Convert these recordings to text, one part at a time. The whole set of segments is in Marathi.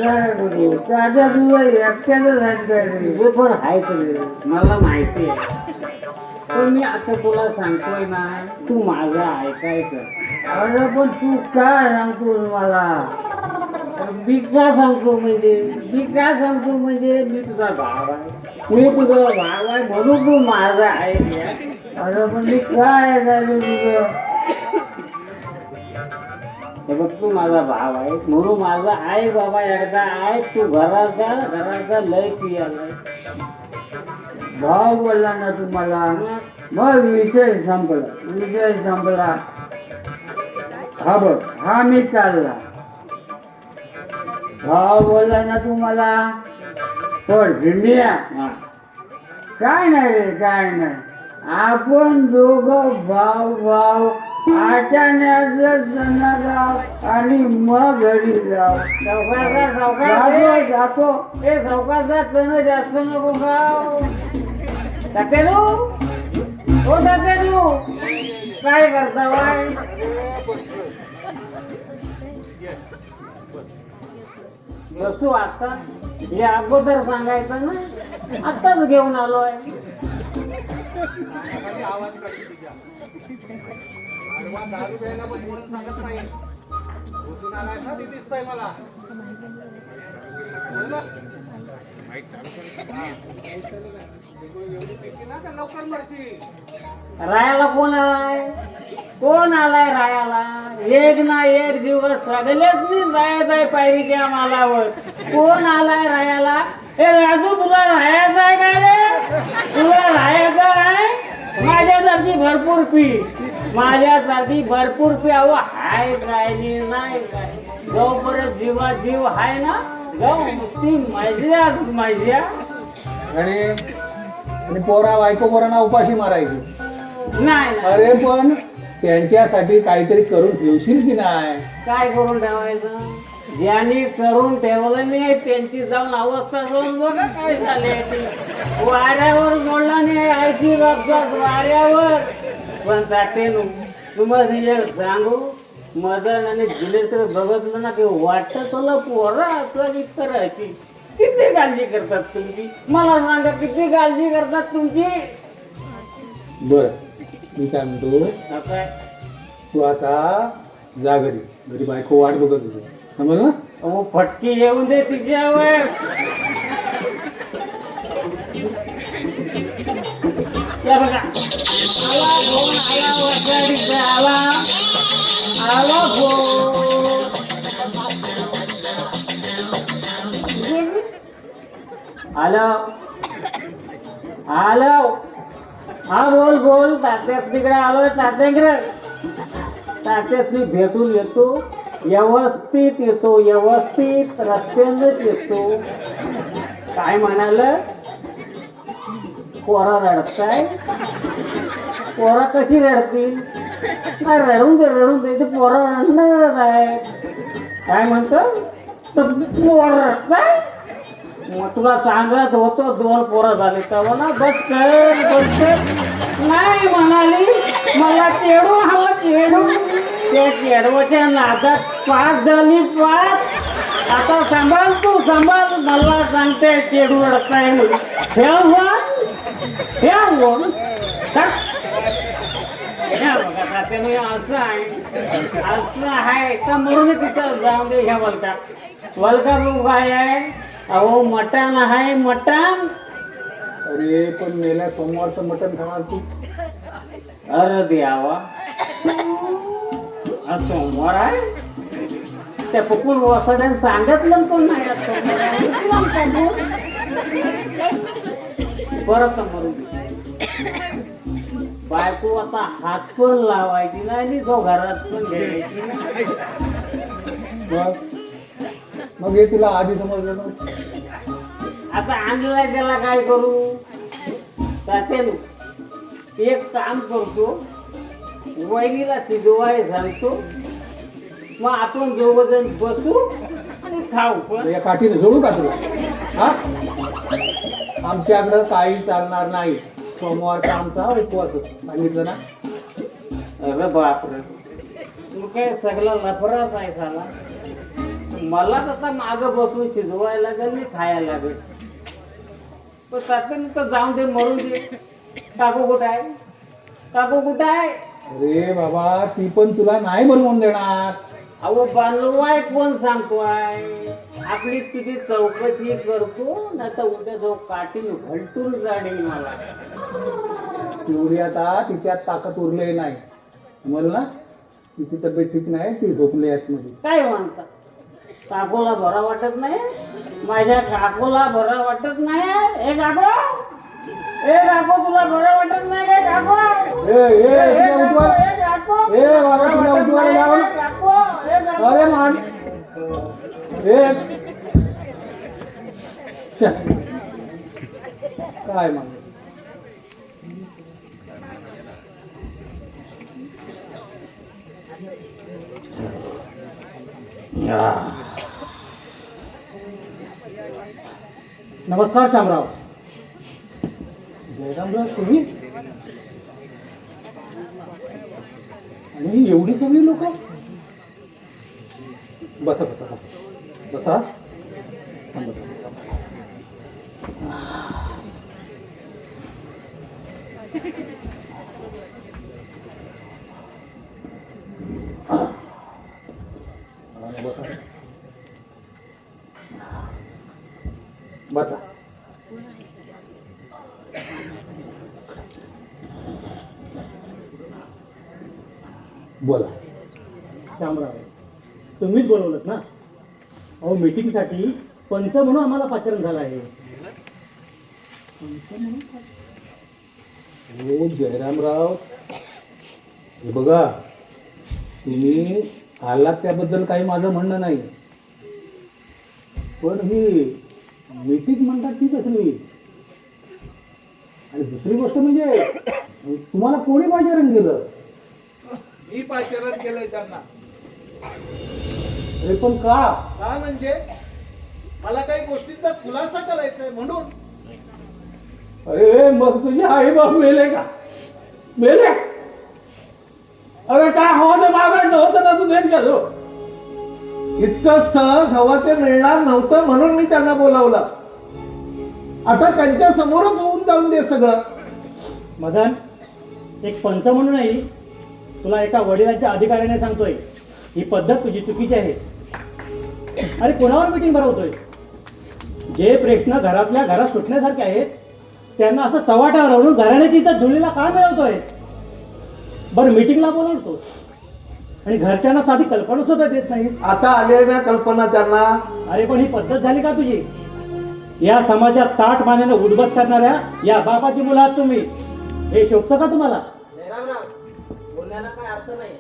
तात्या तुला एकट्याला हे पण आहे सगळे मला माहिती आहे. पण मी आता तुला सांगतोय ना, तू माझं ऐकायचं. अरे पण तू काय सांगतो मला? मी काय सांगतो म्हणजे मी तुझा भाव आहे, म्हणून तू माझा आहे. अरे पण मी काय ऐकायचं तुझं? हे बघ, तू माझा भाव आहे म्हणून माझा आहे बाबा एकदा आहे. तू घराचा लय पियालाय. भाव बोलला ना तुम्हाला, मग विषय संपला. हा बघ, हा मी चालला. भाव बोलला ना तुम्हाला, पण झिंडिया काय नाही रे, काय नाही. आपण दोघं भाव अचानक आणि मग घरी जाऊ. सावकार जातो. हे सावकारचा तण जास्त नको गाव. टाकेलू हो, टाकेलू काय करता बाय? बसू आता. हे अगोदर सांगायचं ना, आत्ताच घेऊन आलोय. दारू प्यायला पण म्हणून सांगत नाही. उचलून आलाय ना, ती दिसतंय मला. एवढी पिशी ना का लवकर मरशी. रायाला कोण आलाय रायाला? एक ना एक दिवस सगळेच मी जायचंय पायरीच्या मालावर. कोण आलाय रायाला? हे राजू, तुला राहायचं आहे का रे? तुला राहायचं आहे? माझ्यासाठी भरपूर पी. अहो हाय काय नाही काय, जोपर्यंत जीवा जीव हाय ना, जाऊ ती माझ्या. आणि पोरांना उपाशी मारायची नाही. अरे पण त्यांच्यासाठी काहीतरी करून ठेवशील की नाही? काय करून ठेवायचं? ज्यांनी करून ठेवलं नाही त्यांची जाऊन अवस्था जाऊन बघा काय झाले. वाऱ्यावर जोडला नाही, ऐशी बघतात वाऱ्यावर. पण ताटेनू तुम्हाला सांगू, मदन आणि जिलेसकडे बघितलं ना, की वाटतं तुला पोरं आपलं करायची. किती काळजी करतात तुमची? मला सांगा, किती काळजी करतात तुमची? बर, मी काय म्हणतो, काय तू आता जा घरी बायको वाट बघत तुझं, समजलं? अहो फटकी येऊन दे तिच्यावर. या बघा, आला फोन. हॅलो, हा बोल. तात्यात तिकडे आलोय. तात्यात मी भेटून येतो. व्यवस्थित रस्त्यानंच येतो. काय म्हणाल? पोरा रडताय? पोरा कशी रडतील? नाही, रडून दे. पोरा रडणारच आहे. काय म्हणतो? पोर रडताय? मग तुला सांगत होतो 2 पोरं झाले तेव्हा ना. बस नाही म्हणाली. मला चेडू त्या चेडवाच्या नादात 5 झाली. आता सांभाळ. मला सांगते चेडू रडताय. असं आहे का? म्हणून तिथं जाऊन दे. ह्या वलका बघू काय आहे. अहो मटण आहे, मटण. अरे पण मेल्या सोमवारचं मटण खाणार तू? अरे द्यावा, आज सोमवार आहे. त्या पप्पून वसाड्यानं सांगितलं पण नाही. परत मरू बायको आता हात पण लावायची नाही, तो घरात पण घ्यायची नाही. मग हे तुला आधी समजलं ना? आता आणलाय त्याला काय करू? तात्यानू एक काम करतो, वहिनीला शिजवाय सांगतो. मग आपण 2 जण बसू आणि खाऊ. पण या काठीने जोडू का तुला? हा, आमच्याकडं काही चालणार नाही. सोमवारचा आमचा उपवास सांगितलं ना. अरे बापरे, तू काय सगळा लफराच आहे झाला. मला तसा मागं बसून शिजवायला लागेल मी खायला लागेल. पण तात्याने तर जाऊन दे, मरून दे. काकू कुठं आहे? काकू कुठं आहे? अरे बाबा ती पण तुला नाही बनवून देणार. अहो बनवाय कोण सांगतोय? आपली किती चौकशी करतो ना तर उद्या जाऊ काठी घलटून जाणील मला. तेवढी आता तिच्यात ताकद उरली नाही. मला ना तिची तब्येत ठीक नाही, ती झोपली आतमध्ये. काय म्हणता? काकूला बरं वाटत नाही? माझ्या काकूला बरं वाटत नाही? ए काकू, ए काकू, तुला बरं वाटत नाही काय काकू? तिला उठवा. ए काकू, ए बाबा, तिला उठवायला लाव. ए काकू, ए काकू. अरे मान काय मान नमस्कार शामराव. जयरामराव तुम्ही आणि एवढी सगळी लोक. बसा बसा बसा बसा. थांबा, थांबा. बसा बसा. बोला. शामराव, तुम्हीच बोलवलं ना? अहो मीटिंगसाठी पंच म्हणून आम्हाला पाचारण झालं आहे. हो जयरामराव, हे बघा तुम्ही आलात त्याबद्दल काही माझं म्हणणं नाही, पण ही मीटिंग म्हणतात ती कसली? आणि दुसरी गोष्ट म्हणजे तुम्हाला कोणी पाचारण केलं? मी पाचारण केलंय त्यांना. अरे पण का? का म्हणजे मला काही गोष्टींचा खुलासा करायचा आहे म्हणून. अरे मग तुझे आई बाप मेले का? मेले? अरे काय हवं ते मागायचं होतं ना तू त्यांच्याजवळ. इतकं सहज हवं ते मिळणार नव्हतं म्हणून मी त्यांना बोलावलं. आता त्यांच्या समोरच होऊन जाऊन दे सगळं. मदन, एक पंच म्हणून नाही, तुला एका वडिलांच्या अधिकाऱ्याने सांगतोय, ही पद्धत तुझी चुकीची आहे. अरे कोणावर मीटिंग भरवतोय? जे प्रश्न घरातल्या घरात सुटण्यासारखे आहेत त्यांना असं चव्हाट्यावर आणून घराण्याची इथं धुळीला का मिळवतोय? बरं मीटिंगला बोलवतो आणि घरच्यांना साधी कल्पना सुद्धा देत नाही. आता आले ना कल्पना त्यांना. अरे पण ही पद्धत झाली का तुझी? या समाजात ताट मानेने उद्बस करणाऱ्या या बापाची मुलं आहात तुम्ही. हे शोभतं का तुम्हाला? जयरामराव, बोलण्याला काय अर्थ नाही.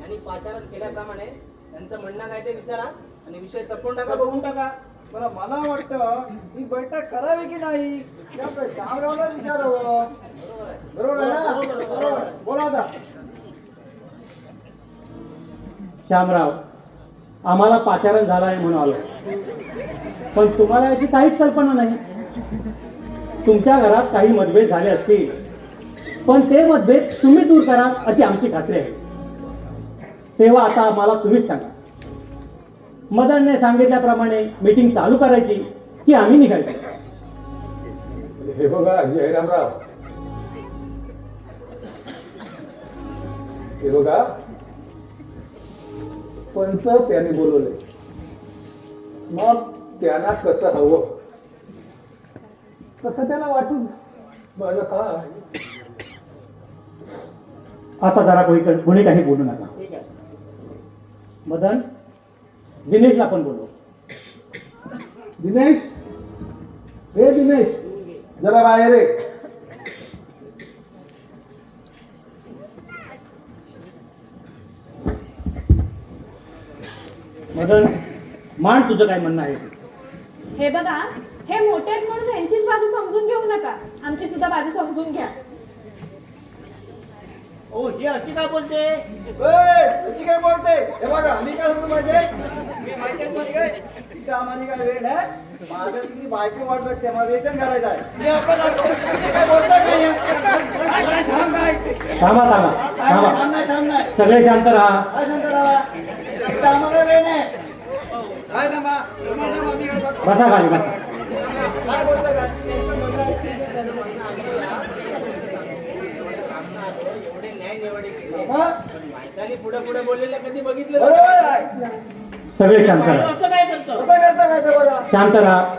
यांनी पाचारण केल्याप्रमाणे त्यांचं म्हणणं काय ते विचारा आणि विषय संपवून टाका, बघून टाका. बरं मला वाटतं ही बैठक करावी की नाही ते आपलं शामरावला विचारावं. बरोबर आहे ना? बरोबर. बोला आता. श्यामराव, आम्हाला पाचारण झालं आहे म्हणून आलो, पण तुम्हाला याची काहीच कल्पना नाही. तुमच्या घरात काही मतभेद झाले असतील, पण ते मतभेद तुम्ही दूर कराल अशी आमची खात्री आहे. तेव्हा आता आम्हाला तुम्हीच सांगा, मदनने सांगितल्याप्रमाणे मीटिंग चालू करायची की आम्ही निघायचं? हे बघा जयरामराव, हे बघा पंच त्याने बोलवले, मग त्यांना कसं हवं तसं त्याला वाटून माझं काय. आता जरा कोणी काही बोलू नका. ठीक आहे. मदन, दिनेशला पण बोलव. दिनेश, हे दिनेश जरा बाहेर ये. मदन, मान तुझं काय म्हणणं आहे? हे बघा, हे मोठे आहेत म्हणून ह्यांचीच बाजू समजून घेऊ नका, आमची सुद्धा बाजू समजून घ्या. ओ ही अशी का बोलते? कशी काय बोलते? हे बघा मी काय म्हणतो माहिती मी माहिती आहे तुम्हाला काय तिथं आम्हाला काय वेळ आहे. माझं तुम्ही बायको वाट बघते, मला व्यसन करायचं आहे. मी आपण तुम्ही काय बोलताय काय हे? काय थांब काय? थांबा थांबा थांबा, थांब नाही थांब नाही. सगळे शांत राहा. काय सांगता राहा? तिथं आम्हाला वेळ नाही. काय थांबा तुम्हाला थांबा, मी काय जातो. बसा खाली बसा. काय बोलता काय एवढे न्याय निवडे केले हा? बायकांनी पुढे पुढे बोललेलं कधी बघितलं बरोबर नाही. आहे. सगळे शांत राहा. असं काय करतो कसं करता काय ते बघा. शांत राहा.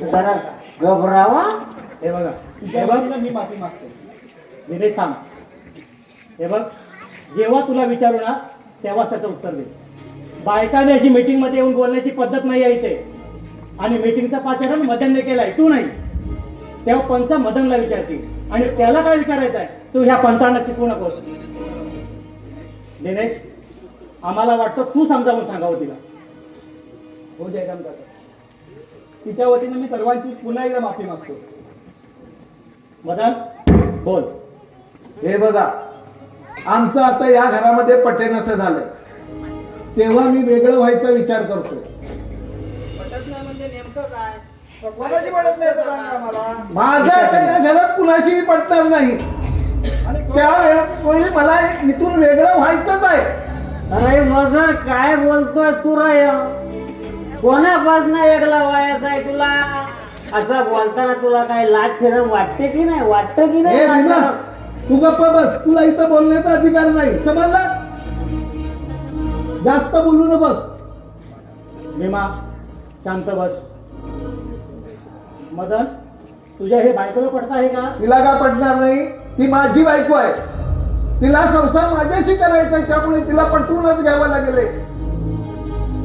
जरा घबरावा. हे बघा, हे बघ, मी माफी मागतो. दिनेश थांब. हे बघ, जेव्हा तुला विचारू ना तेव्हा त्याचं उत्तर दे. बायकाने अशी मीटिंग मध्ये येऊन बोलण्याची पद्धत नाही आहे इथे. आणि मीटिंगचा पाचारण मदनने केलाय, तू नाही. तेव्हा पंच मदनला विचारतील आणि त्याला काय विचारायचं आहे तू ह्या पंचांना शिकवू नकोस. दिनेश, आम्हाला वाटतं तू समजावून सांगावं तिला. हो जयराम काका, तिच्या वतीने मी सर्वांची पुन्हा एकदा माफी मागतो. मदन बोल. हे बघा, आमचं आता या घरामध्ये पटेनसं झालंय. तेव्हा मी वेगळं व्हायचा विचार करतोय. पटत नाही म्हणजे नेमकं काय? कोणाची पडत नाही असं सांगा मला. माझं आता या घरात कुणाशीही पटणार नाही. आणि त्या वेळी मला इथून वेगळं व्हायचंच आहे. अरे मग काय बोलतोय तू राय? कोणापासून एकला व्हायचा आहे तुला? असं बोलताना तुला काय लाज शरम वाटते की नाही? वाटतं की हे नाही? रीना, तू गप्प बस. तुला इथं बोलण्याचा अधिकार नाही, समजला? जास्त बोलू न बस. भीमा शांत बस. मदन, तुझ्या हे बायकोला पडत आहे का? तिला का पटणार नाही? ती माझी बायको आहे. तिला संसार माझ्याशी करायचा आहे, त्यामुळे तिला पटवूनच घ्यावं लागेल.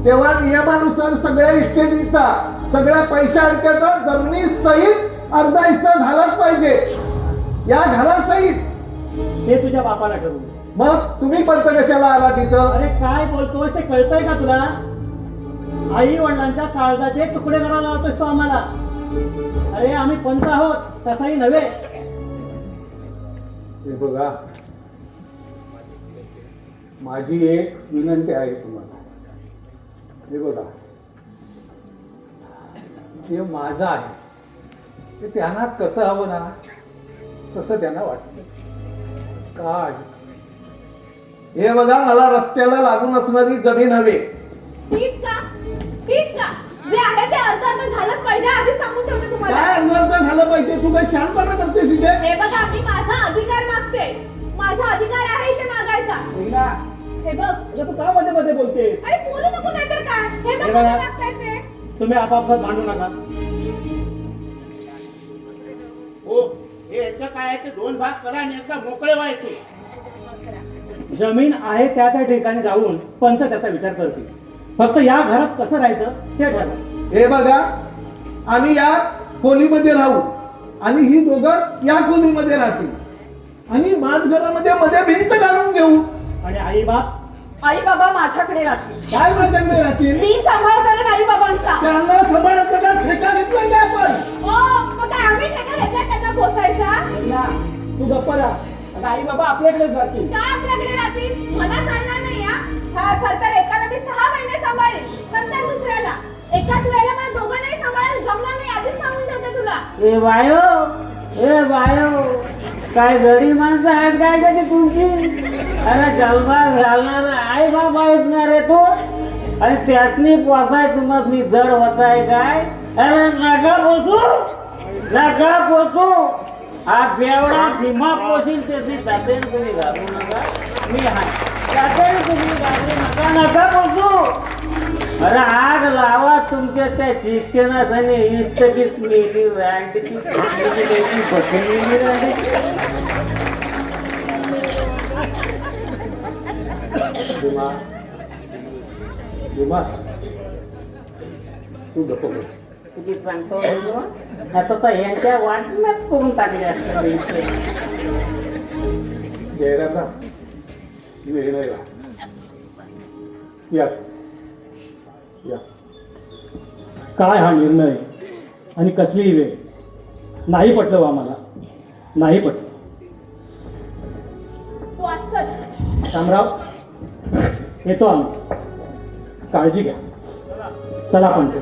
तेव्हा नियमानुसार सगळ्या इस्टेटीचा, सगळ्या पैशा अडक्याचा जमिनी सहित अर्धा हिस्सा झालाच पाहिजे, या घरासहित. ते तुझ्या बापाला ठरवू. मग तुम्ही पंच कशाला आला तिथं? अरे काय बोलतोय ते कळतंय का तुला? आई वडिलांच्या काळजाचे तुकडे करायला लावतोस तो आम्हाला. अरे आम्ही पंच आहोत, तसाही नव्हे. हे बघा, माझी एक विनंती आहे तुम्हाला. हे बघा, हे माझं आहे, ते त्यांना कसं हवं ना तसं त्यांना वाटतं. काय हे बघा, मला रस्त्याला लागून असणारी जमीन हवी. तीच का? तीच का? जे आहे ते अर्ध अर्ध झालंच पाहिजे, आधी सांगून ठेवते तुम्हाला. काय अर्ध झालं पाहिजे? तू काय शहाणपणा करतेस इथे? हे बघा, मी माझा अधिकार मागते. माझा अधिकार आहे ते मागायचा. हे बघ, तू का मध्ये मध्ये बोलतेस? अरे बोलू नको नाहीतर काय? हे बघ हे बघा. कसं वागतायत ते. तुम्ही आपापसात भांडू नका. हो, हे याचं काय आहे ते दोन भाग करा आणि एकदा मोकळे व्हायचे. जमीन आहे त्या त्या ठिकाणी जाऊन पंच त्याचा विचार करतील. फक्त या घरात कसं राहायचं ते ठरवा. हे बघा, आम्ही या खोलीमध्ये राहू आणि ही दोघं या खोलीमध्ये राहतील आणि माझ घरामध्ये मध्ये भिंत घालून घेऊ. आणि आई बाप आई बाबा माझ्याकडे राहतील. काय माझ्याकडे राहतील? मी सांभाळ करेन आई बाबांचा. त्यांना सांभाळायचा का ठेका घेतलाय का आपण? हो, मग काय आम्ही ठेका घेतला त्यांना पोसायचा? तू गप्पा राहा. आता आई बाबा आपल्याकडेच राहतील. का आपल्याकडे राहतील? मला चालणार नाही हा. हा खर तर एकाला मी 6 महिने सांभाळेल, नंतर दुसऱ्याला. एकाच वेळेला मला दोघं नाही सांभाळेल, जमणार नाही, आधीच सांगून ठेवते तुला. ए बायो, काय गडी माणसं आहेत काय कधी तुमची? अरे जलबाग घालणार आई बाप आहेत ना रे तो, आणि त्यातनी पोसाय तुम्हाला जड होत आहे काय? अरे नका पोसू. हा बेवडा भीमा पोशील त्याची तातेन तुम्ही घालू नका. मी हाय तातेन तुम्ही घालू नका पोसू. अरे आग लावा तुमच्या त्या शिक्षणासाठी इष्टकीच मिळली रँडची बसलेली भीमा, तू गप्प बस. किती सांगतो आता तर यांच्या वाटण्यात करून टाकले असतात. जयरामला वेळ नाही या. या. काय हा निर्णय आणि कसलीही वेळ? नाही पटलं हो आम्हाला, नाही पटलं. तू आज चल. शामराव, येतो आम्ही. काळजी घ्या. चला पंच.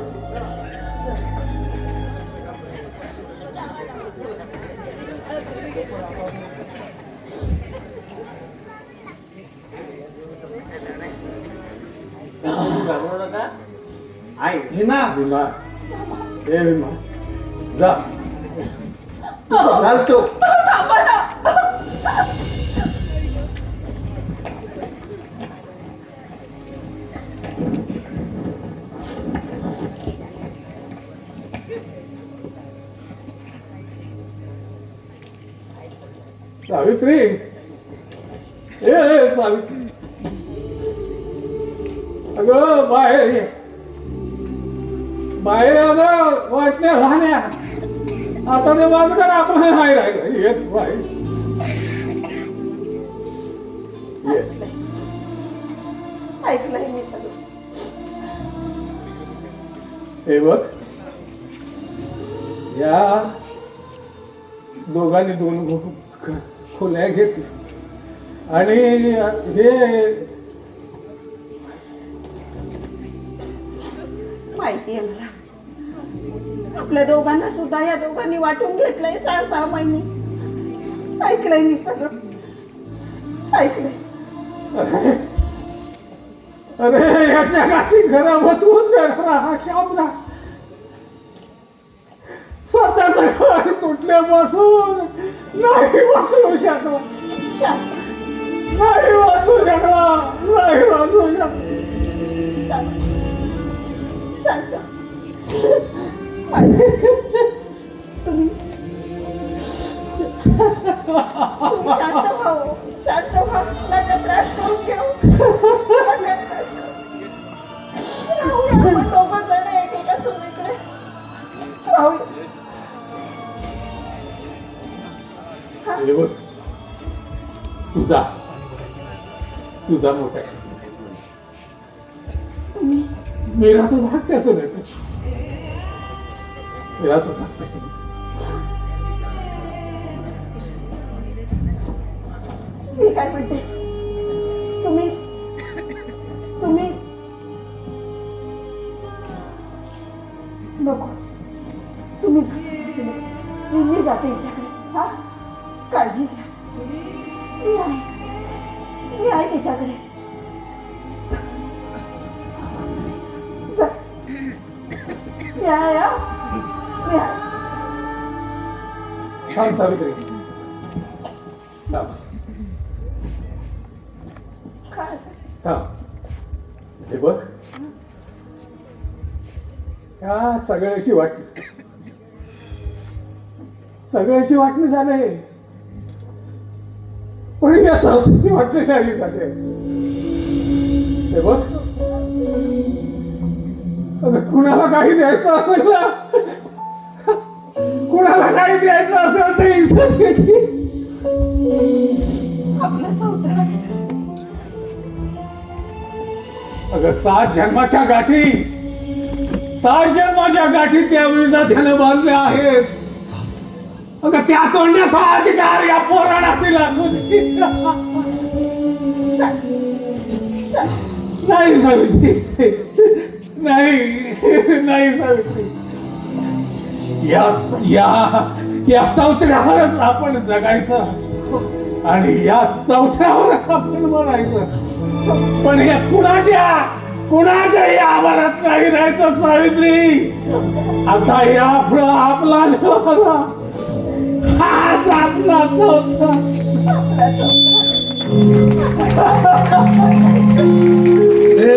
घाबरू नका. आई हिना भीमा ए भीमा जा घालतो सावित्री ए सावित्री अगं बाहेर ये बाहेर अगं वाटण्या राहण्या आता ते वाजकर आपण नाही राहिलं येत बाहेर ये ऐकलंय मी सगळं. हे बघ या दोघांनी दोन खोल्या घेतल्या आणि हे माहितीये मला आपल्या दोघांना सुद्धा या दोघांनी वाटून घेतलंय 6 महिने. ऐकलंय मी सगळं ऐकलंय. अरे याच्या गाठी घरा बसवून देणारा हा शामला स्वतःच घर कुठले बसून नाही बसू शकला शांत नाही वाचू शकला नाही वाचू शकला शांत तुम्ही शांत व्हा नका त्रास करून घेऊ. नका त्रास करू. राहूया आपण दोघं जण एकेका सुनेकडे राहूया. हे बघ तुझा मोठा मी राहतो धाकट्या सोन्यात मी राहतो धाकट्या मी काय म्हणते तुम्ही नको तुम्ही मी जाते हिच्याकडे. हा काळजी घ्या. मी आहे तिच्याकडे. मी आहे हा. मी आहे. छान सावित्री थांब काय हे बघ या सगळ्याशी वाटणी झाले पण या चौथीची वाटणी नाही झाली हे बघ अगं कुणाला काही द्यायचं असेल ना कुणाला काही द्यायचं असेल तर इज्जत घ्यायची आपल्या चौथ्या अगं 7 जन्माच्या गाठी त्या विधात्यानं बांधल्या आहेत. अगं त्या तोडण्याचा अधिकार या पोराला दिला नाही सावित्री नाही सावित्री या चौथऱ्यावरच आपण जगायचं आणि या चौथऱ्यावरच आपण म्हणायचं. पण हे कुणाच्या या आवारात नाही राहायचं सावित्री. आता या आपला हाच आपला चौथा. हे